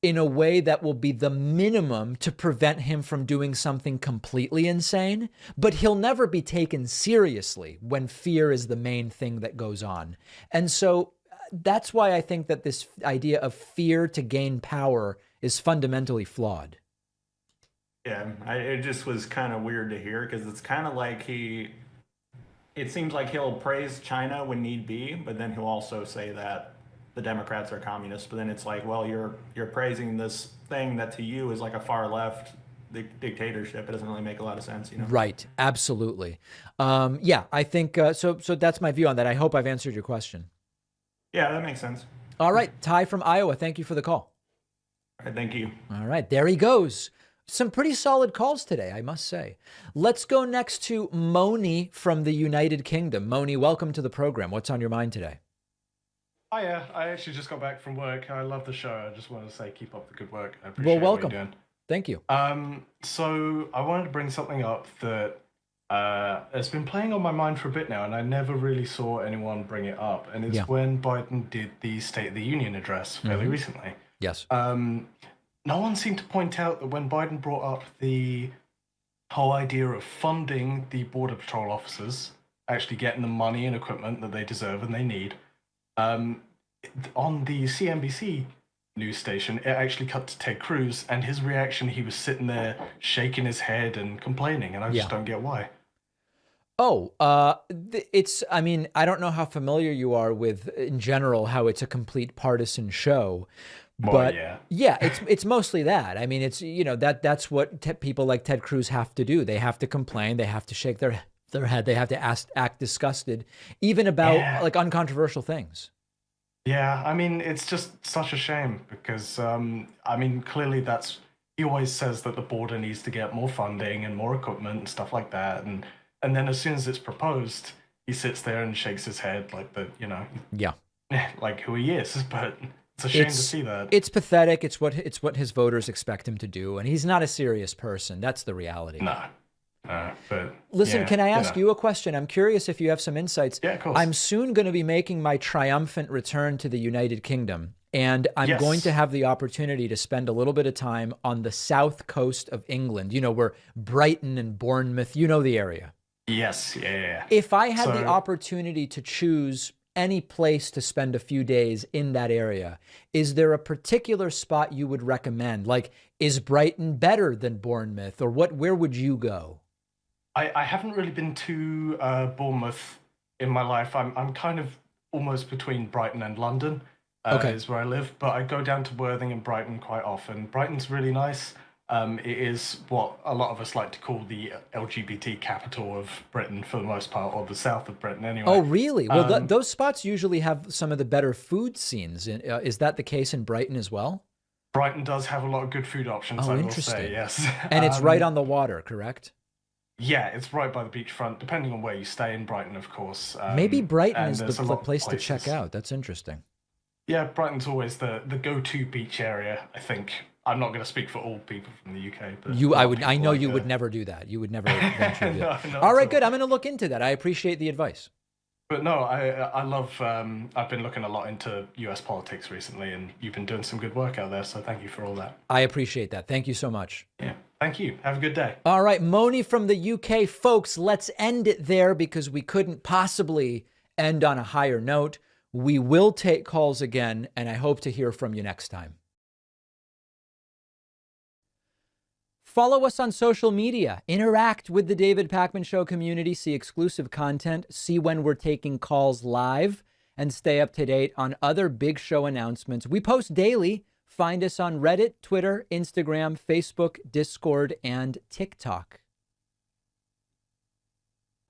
Speaker 1: in a way that will be the minimum to prevent him from doing something completely insane. But he'll never be taken seriously when fear is the main thing that goes on. And so that's why I think that this idea of fear to gain power is fundamentally flawed.
Speaker 16: Yeah, it just was kind of weird to hear because it's kind of like it seems like he'll praise China when need be, but then he'll also say that the Democrats are communists. But then it's like, well, you're praising this thing that to you is like a far left dictatorship. It doesn't really make a lot of sense, you know?
Speaker 1: Right. Absolutely. Yeah, I think so that's my view on that. I hope I've answered your question.
Speaker 16: Yeah, that makes sense.
Speaker 1: All right. Ty from Iowa, thank you for the call.
Speaker 16: All right, thank you.
Speaker 1: All right, there he goes. Some pretty solid calls today, I must say. Let's go next to Moni from the United Kingdom. Moni, welcome to the program. What's on your mind today?
Speaker 17: Hiya, I actually just got back from work. I love the show. I just want to say keep up the good work. I appreciate
Speaker 1: Well, welcome.
Speaker 17: what you're doing.
Speaker 1: Thank you.
Speaker 17: So I wanted to bring something up that has been playing on my mind for a bit now, and I never really saw anyone bring it up. And it's when Biden did the State of the Union address fairly recently.
Speaker 1: Yes.
Speaker 17: No one seemed to point out that when Biden brought up the whole idea of funding the Border Patrol officers, actually getting the money and equipment that they deserve and they need, on the CNBC news station, it actually cut to Ted Cruz, and his reaction, he was sitting there shaking his head and complaining, and I just don't get why.
Speaker 1: Oh, I mean, I don't know how familiar you are with, in general, how it's a complete partisan show. But yeah, it's mostly that. I mean, it's, you know, that's what people like Ted Cruz have to do. They have to complain. They have to shake their head. They have to act disgusted, even about like uncontroversial things.
Speaker 17: Yeah, I mean, it's just such a shame because, I mean, clearly he always says that the border needs to get more funding and more equipment and stuff like that. And then as soon as it's proposed, he sits there and shakes his head like like who he is. But it's a shame to see that.
Speaker 1: It's pathetic. It's what his voters expect him to do. And he's not a serious person. That's the reality.
Speaker 17: No. But
Speaker 1: listen, can I ask you a question? I'm curious if you have some insights.
Speaker 17: Yeah, of course.
Speaker 1: I'm soon going to be making my triumphant return to the United Kingdom, and I'm going to have the opportunity to spend a little bit of time on the south coast of England, you know, where Brighton and Bournemouth, you know the area.
Speaker 17: Yes, yeah.
Speaker 1: If I had the opportunity to choose any place to spend a few days in that area, is there a particular spot you would recommend? Like, is Brighton better than Bournemouth, or where would you go?
Speaker 17: I haven't really been to Bournemouth in my life. I'm kind of almost between Brighton and London. is where I live, but I go down to Worthing and Brighton quite often. Brighton's really nice. It is what a lot of us like to call the LGBT capital of Britain for the most part, or the south of Britain anyway.
Speaker 1: Oh, really? Well, those spots usually have some of the better food scenes. Is that the case in Brighton as well?
Speaker 17: Brighton does have a lot of good food options, I will say, yes.
Speaker 1: And it's right on the water, correct?
Speaker 17: Yeah, it's right by the beachfront, depending on where you stay in Brighton, of course.
Speaker 1: Maybe Brighton is the
Speaker 17: the
Speaker 1: place to check out. That's interesting.
Speaker 17: Yeah, Brighton's always the go-to beach area, I think. I'm not going to speak for all people from the UK, but
Speaker 1: I know you would never do that. You would never venture to do that.
Speaker 17: No,
Speaker 1: all right, good. I'm going to look into that. I appreciate the advice.
Speaker 17: But no, I love, I've been looking a lot into US politics recently, and you've been doing some good work out there, so thank you for all that.
Speaker 1: I appreciate that. Thank you so much.
Speaker 17: Yeah, thank you. Have a good day.
Speaker 1: All right, Moni from the UK. Folks, let's end it there because we couldn't possibly end on a higher note. We will take calls again, and I hope to hear from you next time. Follow us on social media, interact with the David Pakman Show community, see exclusive content, see when we're taking calls live, and stay up to date on other big show announcements. We post daily. Find us on Reddit, Twitter, Instagram, Facebook, Discord, and TikTok.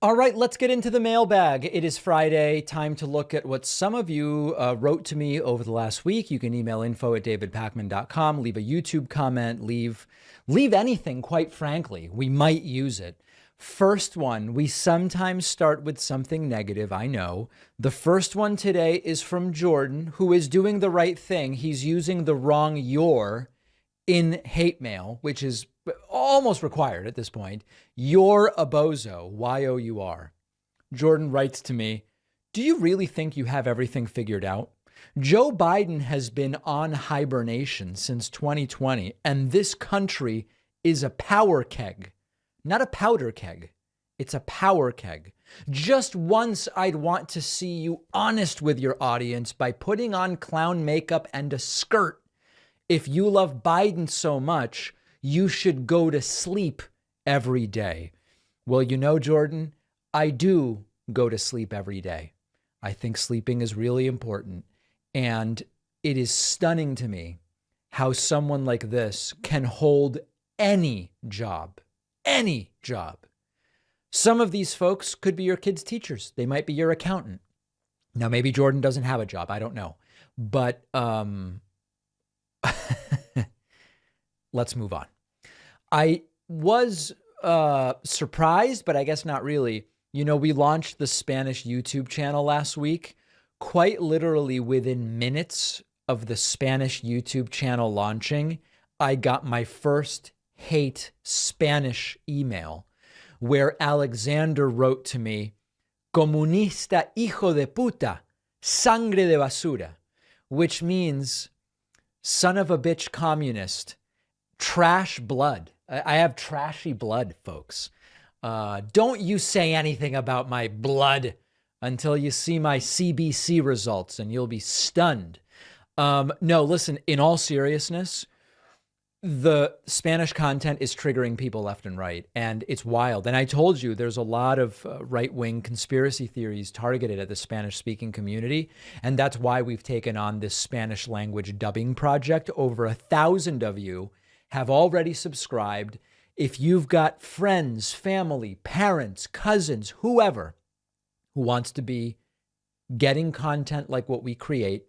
Speaker 1: All right, let's get into the mailbag. It is Friday. Time to look at what some of you wrote to me over the last week. You can email info@davidpakman.com, leave a YouTube comment, leave anything, quite frankly. We might use it. First one, we sometimes start with something negative, I know. The first one today is from Jordan, who is doing the right thing. He's using the wrong "your" in hate mail, which is almost required at this point. You're a bozo, Y-O-U-R. Jordan writes to me, do you really think you have everything figured out? Joe Biden has been on hibernation since 2020, and this country is a power keg, not a powder keg. It's a power keg. Just once I'd want to see you honest with your audience by putting on clown makeup and a skirt. If you love Biden so much, you should go to sleep every day. Well, you know, Jordan, I do go to sleep every day. I think sleeping is really important. And it is stunning to me how someone like this can hold any job. Any job. Some of these folks could be your kids' teachers. They might be your accountant. Now, maybe Jordan doesn't have a job. I don't know. But let's move on. I was surprised, but I guess not really. You know, we launched the Spanish YouTube channel last week. Quite literally within minutes of the Spanish YouTube channel launching, I got my first hate Spanish email where Alexander wrote to me, "Comunista hijo de puta, sangre de basura," which means son of a bitch communist, trash blood. I have trashy blood, folks. Don't you say anything about my blood until you see my CBC results, and you'll be stunned. No, listen, in all seriousness, the Spanish content is triggering people left and right, and it's wild. And I told you there's a lot of right-wing conspiracy theories targeted at the Spanish-speaking community, and that's why we've taken on this Spanish language dubbing project. Over 1,000 of you have already subscribed. If you've got friends, family, parents, cousins, whoever who wants to be getting content like what we create,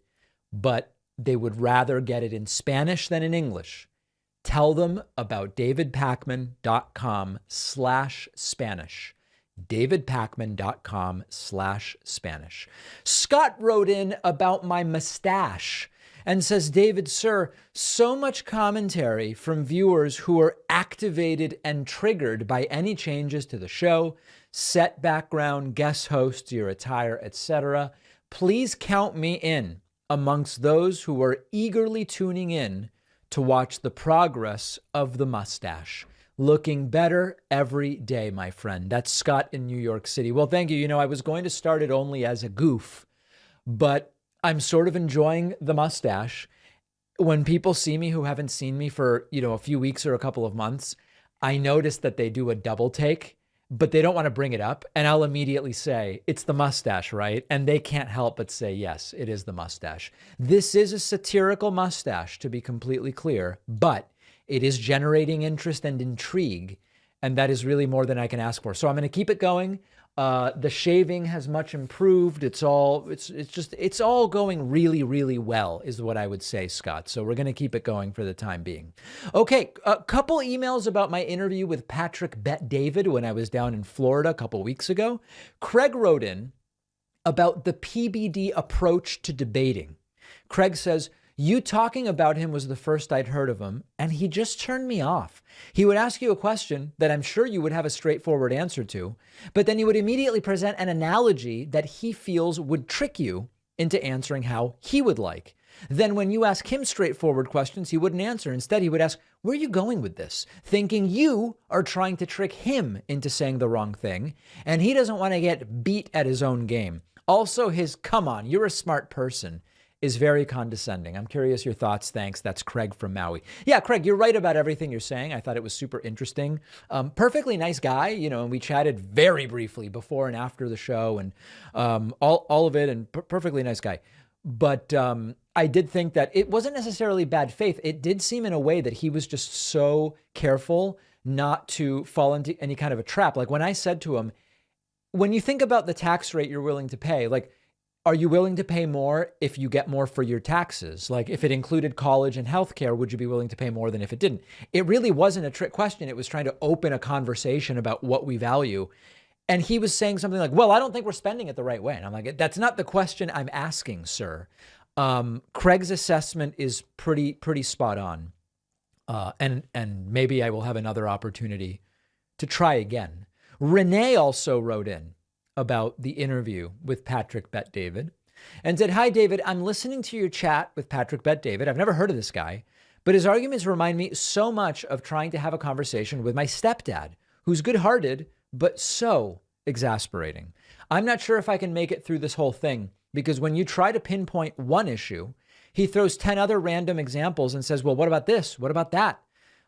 Speaker 1: but they would rather get it in Spanish than in English, tell them about davidpakman.com/Spanish. davidpakman.com/Spanish. Scott wrote in about my mustache and says, David, sir, so much commentary from viewers who are activated and triggered by any changes to the show, set background, guest hosts, your attire, etc. Please count me in amongst those who are eagerly tuning in to watch the progress of the mustache. Looking better every day, my friend. That's Scott in New York City. Well, thank you. You know, I was going to start it only as a goof, but I'm sort of enjoying the mustache. When people see me who haven't seen me for, a few weeks or a couple of months, I notice that they do a double take but they don't want to bring it up. And I'll immediately say, it's the mustache, right? And they can't help but say, yes, it is the mustache. This is a satirical mustache, to be completely clear, but it is generating interest and intrigue. And that is really more than I can ask for. So I'm going to keep it going. The shaving has much improved. It's all going really, really well is what I would say, Scott. So we're going to keep it going for the time being. Okay. A couple emails about my interview with Patrick Bet-David when I was down in Florida a couple weeks ago. Craig wrote in about the PBD approach to debating. Craig says, you talking about him was the first I'd heard of him, and he just turned me off. He would ask you a question that I'm sure you would have a straightforward answer to, but then he would immediately present an analogy that he feels would trick you into answering how he would like. Then when you ask him straightforward questions, he wouldn't answer. Instead, he would ask, where are you going with this? Thinking you are trying to trick him into saying the wrong thing, and he doesn't want to get beat at his own game. Also, his, come on, you're a smart person, is very condescending. I'm curious your thoughts. Thanks. That's Craig from Maui. Yeah, Craig, you're right about everything you're saying. I thought it was super interesting. Perfectly nice guy, and we chatted very briefly before and after the show and all of it, and perfectly nice guy. But I did think that it wasn't necessarily bad faith. It did seem in a way that he was just so careful not to fall into any kind of a trap. Like when I said to him, when you think about the tax rate you're willing to pay, like, are you willing to pay more if you get more for your taxes? Like if it included college and healthcare, would you be willing to pay more than if it didn't? It really wasn't a trick question. It was trying to open a conversation about what we value. And he was saying something like, well, I don't think we're spending it the right way. And I'm like, that's not the question I'm asking, sir. Craig's assessment is pretty spot on. And maybe I will have another opportunity to try again. Renee also wrote in about the interview with Patrick Bet-David and said, hi, David, I'm listening to your chat with Patrick Bet-David. I've never heard of this guy, but his arguments remind me so much of trying to have a conversation with my stepdad, who's good-hearted, but so exasperating. I'm not sure if I can make it through this whole thing because when you try to pinpoint one issue, he throws 10 other random examples and says, well, what about this? What about that?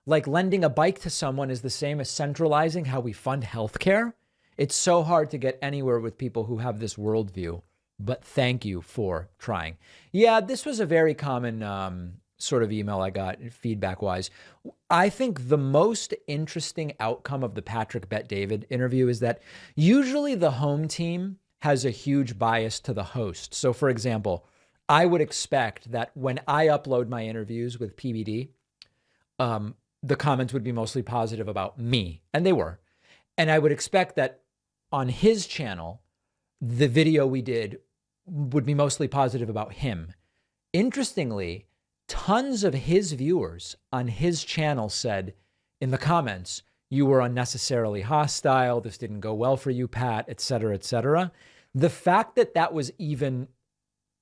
Speaker 1: Like lending a bike to someone is the same as centralizing how we fund healthcare. It's so hard to get anywhere with people who have this worldview, but thank you for trying. Yeah, this was a very common sort of email I got feedback-wise. I think the most interesting outcome of the Patrick Bet-David interview is that usually the home team has a huge bias to the host. So for example, I would expect that when I upload my interviews with PBD, the comments would be mostly positive about me, and they were. And I would expect that on his channel, the video we did would be mostly positive about him. Interestingly, tons of his viewers on his channel said in the comments, you were unnecessarily hostile, this didn't go well for you, Pat, et cetera, et cetera. The fact that that was even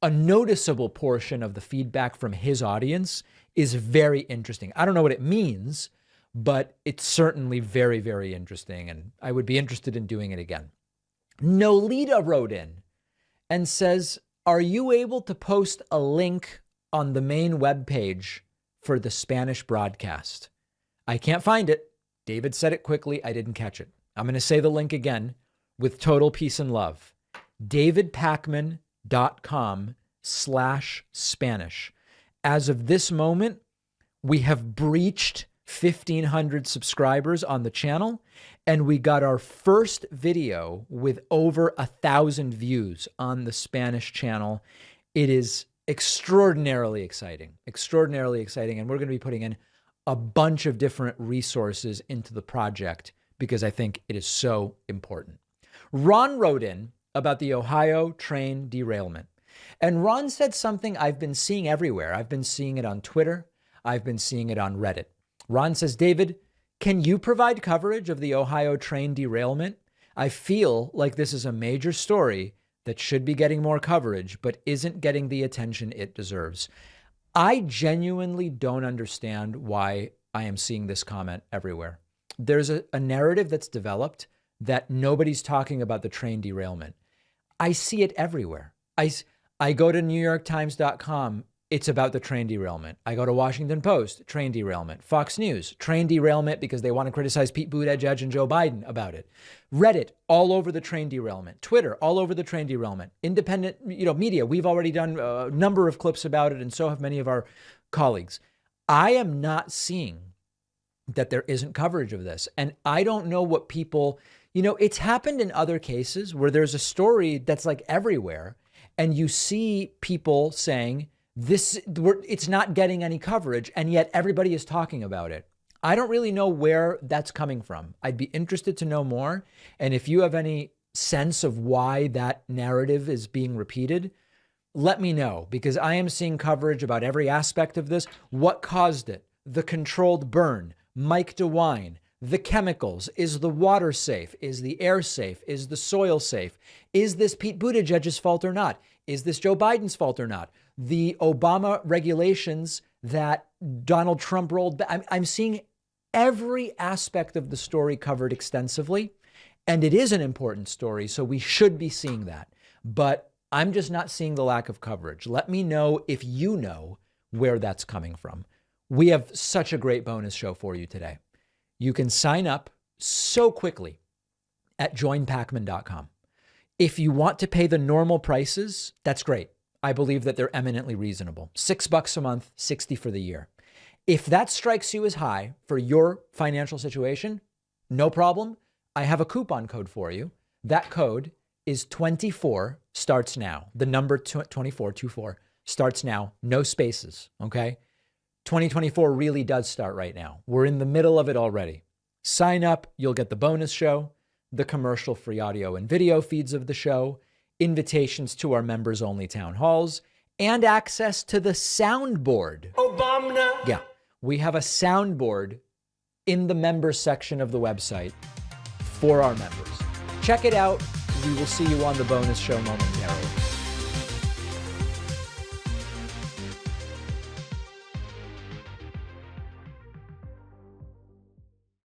Speaker 1: a noticeable portion of the feedback from his audience is very interesting. I don't know what it means, but it's certainly very, very interesting, and I would be interested in doing it again. Nolita wrote in and says, are you able to post a link on the main webpage for the Spanish broadcast? I can't find it. David said it quickly. I didn't catch it. I'm going to say the link again with total peace and love. davidpakman.com/Spanish. As of this moment, we have breached 1,500 subscribers on the channel, and we got our first video with over 1,000 views on the Spanish channel. It is extraordinarily exciting, and we're going to be putting in a bunch of different resources into the project because I think it is so important. Ron wrote in about the Ohio train derailment, and Ron said something I've been seeing everywhere. I've been seeing it on Twitter. I've been seeing it on Reddit. Ron says, David, can you provide coverage of the Ohio train derailment? I feel like this is a major story that should be getting more coverage, but isn't getting the attention it deserves. I genuinely don't understand why I am seeing this comment everywhere. There's a narrative that's developed that nobody's talking about the train derailment. I see it everywhere. I go to NewYorkTimes.com it's about the train derailment. I go to Washington Post, train derailment. Fox News, train derailment because they want to criticize Pete Buttigieg and Joe Biden about it. Reddit, all over the train derailment. Twitter, all over the train derailment. Independent, media, we've already done a number of clips about it, and so have many of our colleagues. I am not seeing that there isn't coverage of this. And I don't know what people, it's happened in other cases where there's a story that's like everywhere, and you see people saying, it's not getting any coverage, and yet everybody is talking about it. I don't really know where that's coming from. I'd be interested to know more. And if you have any sense of why that narrative is being repeated, let me know, because I am seeing coverage about every aspect of this. What caused it? The controlled burn, Mike DeWine, the chemicals. Is the water safe? Is the air safe? Is the soil safe? Is this Pete Buttigieg's fault or not? Is this Joe Biden's fault or not? The Obama regulations that Donald Trump rolled back. I'm seeing every aspect of the story covered extensively, and it is an important story, so we should be seeing that. But I'm just not seeing the lack of coverage. Let me know if you know where that's coming from. We have such a great bonus show for you today. You can sign up so quickly at joinpacman.com. If you want to pay the normal prices, that's great. I believe that they're eminently reasonable. $6 a month, $60 for the year. If that strikes you as high for your financial situation, no problem. I have a coupon code for you. That code is 24, starts now. The number 24 starts now, no spaces, okay? 2024 really does start right now. We're in the middle of it already. Sign up, you'll get the bonus show, the commercial-free audio and video feeds of the show, invitations to our members-only town halls, and access to the soundboard. Obama! Yeah, we have a soundboard in the members section of the website for our members. Check it out. We will see you on the bonus show momentarily.